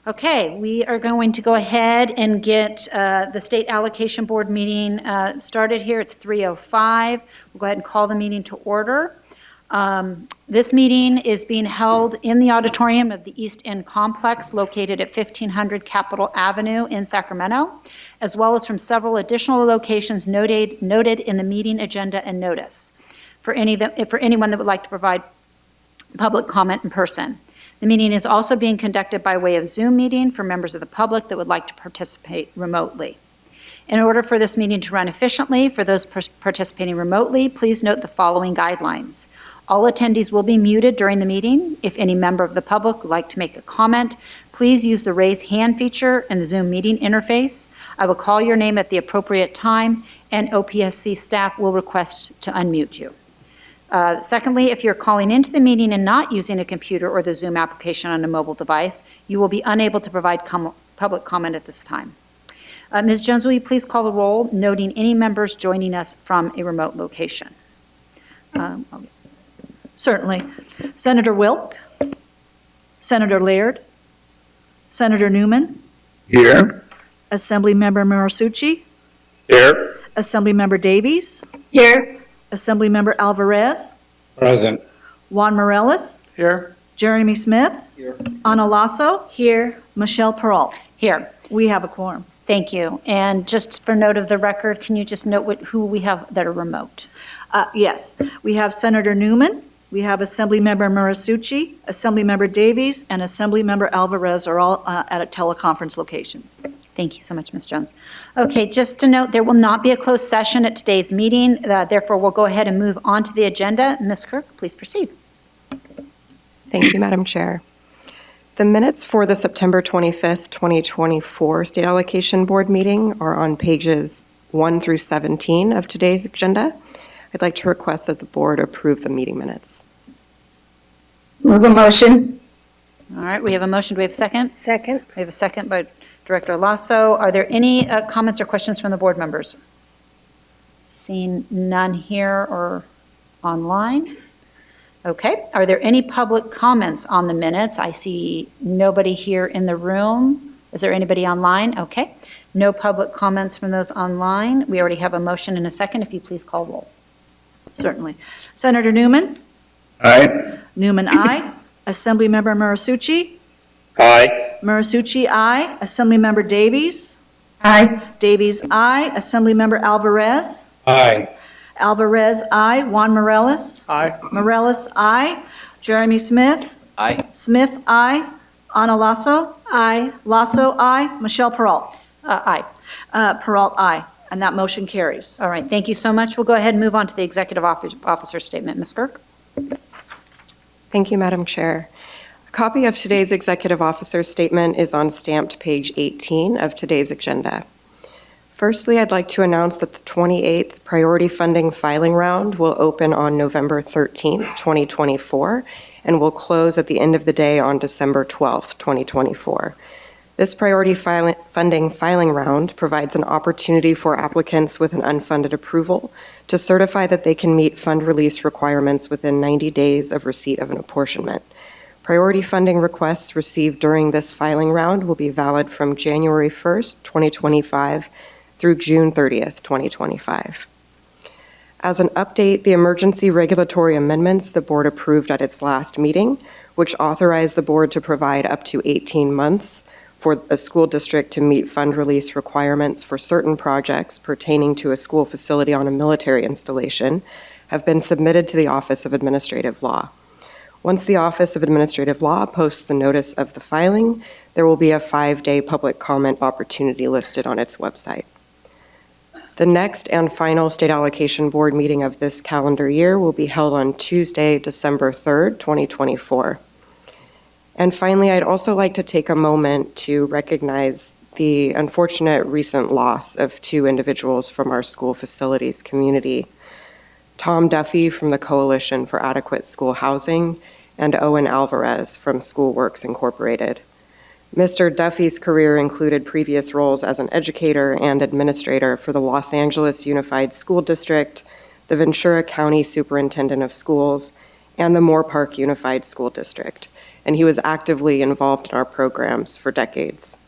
Okay, we are going to go ahead and get the State Allocation Board meeting started here. It's 3:05. We'll go ahead and call the meeting to order. This meeting is being held in the auditorium of the East End Complex located at 1500 Capitol Avenue in Sacramento, as well as from several additional locations noted in the meeting agenda and notice for anyone that would like to provide public comment in person. The meeting is also being conducted by way of Zoom meeting for members of the public that would like to participate remotely. In order for this meeting to run efficiently, for those participating remotely, please note the following guidelines. All attendees will be muted during the meeting. If any member of the public would like to make a comment, please use the raise hand feature in the Zoom meeting interface. I will call your name at the appropriate time, and OPSC staff will request to unmute you. Secondly, if you're calling into the meeting and not using a computer or the Zoom application on a mobile device, you will be unable to provide public comment at this time. Ms. Jones, will you please call the roll, noting any members joining us from a remote location? Certainly. Senator Wilk, Senator Laird, Senator Newman. Here. Assemblymember Marisucci. Here. Assemblymember Davies. Here. Assemblymember Alvarez. Present. Juan Morales. Here. Jeremy Smith. Here. Ana Lasso. Here. Michelle Peralt. Here. We have a quorum. Thank you. And just for note of the record, can you just note who we have that are remote? Yes, we have Senator Newman, we have Assemblymember Marisucci, Assemblymember Davies, and Assemblymember Alvarez are all at teleconference locations. Thank you so much, Ms. Jones. Okay, just to note, there will not be a closed session at today's meeting. Therefore, we'll go ahead and move on to the agenda. Ms. Kirk, please proceed. Thank you, Madam Chair. The minutes for the September 25th, 2024 State Allocation Board meeting are on pages 1 through 17 of today's agenda. I'd like to request that the board approve the meeting minutes. Move a motion. All right, we have a motion. Do we have a second? Second. We have a second by Director Lasso. Are there any comments or questions from the board members? Seeing none here or online. Okay, are there any public comments on the minutes? I see nobody here in the room. Is there anybody online? Okay, no public comments from those online. We already have a motion and a second. If you please call roll. Certainly. Senator Newman? Aye. Newman, aye. Assemblymember Marisucci? Aye. Marisucci, aye. Assemblymember Davies? Aye. Davies, aye. Assemblymember Alvarez? Aye. Alvarez, aye. Juan Morales? Aye. Morales, aye. Jeremy Smith? Aye. Smith, aye. Ana Lasso? Aye. Lasso, aye. Michelle Peralt? Aye. Peralt, aye. And that motion carries. All right, thank you so much. We'll go ahead and move on to the executive officer statement. Ms. Kirk? Thank you, Madam Chair. A copy of today's executive officer statement is on stamped page 18 of today's agenda. Firstly, I'd like to announce that the 28th priority funding filing round will open on November 13th, 2024, and will close at the end of the day on December 12th, 2024. This priority funding filing round provides an opportunity for applicants with an unfunded approval to certify that they can meet fund release requirements within 90 days of receipt of an apportionment. Priority funding requests received during this filing round will be valid from January 1st, 2025 through June 30th, 2025. As an update, the emergency regulatory amendments the board approved at its last meeting, which authorized the board to provide up to 18 months for a school district to meet fund release requirements for certain projects pertaining to a school facility on a military installation, have been submitted to the Office of Administrative Law. Once the Office of Administrative Law posts the notice of the filing, there will be a 5-day public comment opportunity listed on its website. The next and final State Allocation Board meeting of this calendar year will be held on Tuesday, December 3rd, 2024. And finally, I'd also like to take a moment to recognize the unfortunate recent loss of 2 individuals from our school facilities community. Tom Duffy from the Coalition for Adequate School Housing and Owen Alvarez from Schoolworks Incorporated. Mr. Duffy's career included previous roles as an educator and administrator for the Los Angeles Unified School District, the Ventura County Superintendent of Schools, and the Moore Park Unified School District. and he was actively involved in our programs for decades.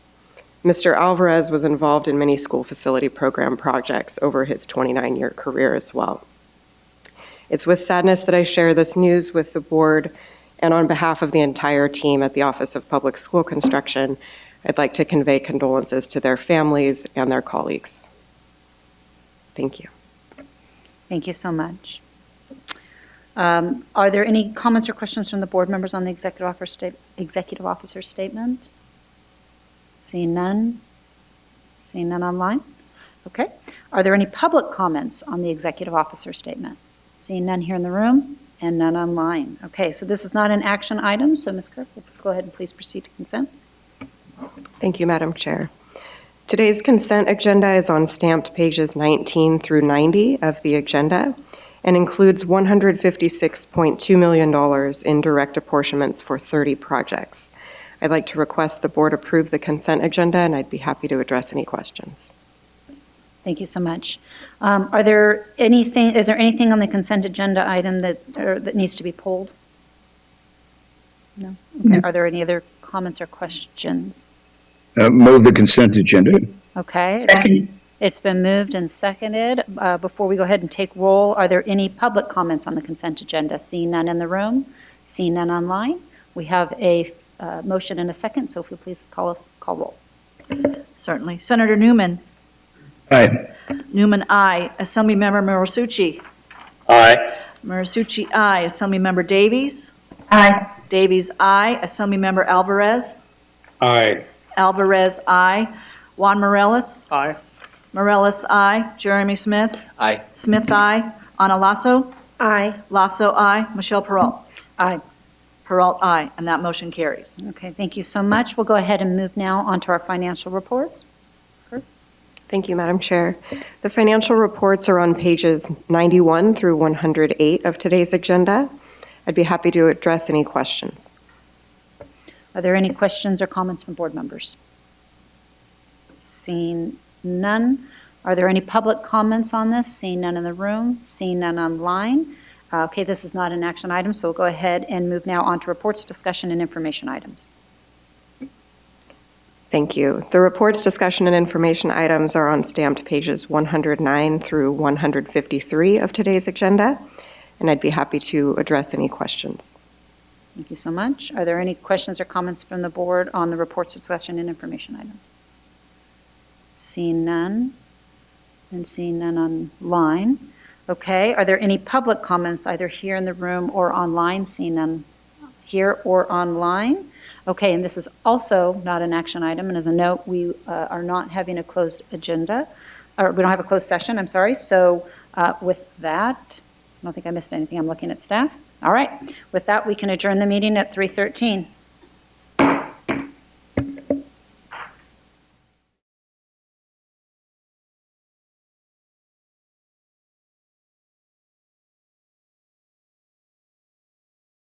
Mr. Alvarez was involved in many school facility program projects over his 29-year career as well. It's with sadness that I share this news with the board, and on behalf of the entire team at the Office of Public School Construction, I'd like to convey condolences to their families and their colleagues. Thank you. Thank you so much. Are there any comments or questions from the board members on the executive officer's statement? Seeing none? Seeing none online? Okay. Are there any public comments on the executive officer's statement? Seeing none here in the room and none online. Okay, so this is not an action item, so Ms. Kirk, go ahead and please proceed to consent. Thank you, Madam Chair. Today's consent agenda is on stamped pages 19 through 90 of the agenda and includes $156.2 million in direct apportionments for 30 projects. I'd like to request the board approve the consent agenda, and I'd be happy to address any questions. Thank you so much. Is there anything on the consent agenda item that needs to be pulled? No? Okay. Are there any other comments or questions? Move the consent agenda. Okay. Second. It's been moved and seconded. Before we go ahead and take roll, are there any public comments on the consent agenda? Seeing none in the room, seeing none online. We have a motion and a second, so if you please call roll. Certainly. Senator Newman. Aye. Newman, aye. Assemblymember Marisucci. Aye. Marisucci, aye. Assemblymember Davies. Aye. Davies, aye. Assemblymember Alvarez. Aye. Alvarez, aye. Juan Morales. Aye. Morales, aye. Jeremy Smith. Aye. Smith, aye. Ana Lasso. Aye. Lasso, aye. Michelle Peralt. Aye. Peralt, aye. And that motion carries. Okay, thank you so much. We'll go ahead and move now on to our financial reports. Thank you, Madam Chair. The financial reports are on pages 91 through 108 of today's agenda. I'd be happy to address any questions. Are there any questions or comments from board members? Seeing none. Are there any public comments on this? Seeing none in the room, seeing none online. Okay, this is not an action item, so we'll go ahead and move now on to reports, discussion, and information items. Thank you. The reports, discussion, and information items are on stamped pages 109 through 153 of today's agenda, and I'd be happy to address any questions. Thank you so much. Are there any questions or comments from the board on the reports, discussion, and information items? Seeing none, and seeing none online. Okay, are there any public comments either here in the room or online? Seeing none here or online. Okay, and this is also not an action item, and as a note, we are not having a closed agenda, or we don't have a closed session, I'm sorry. So with that, I don't think I missed anything. I'm looking at staff. All right, with that, we can adjourn the meeting at 3:13.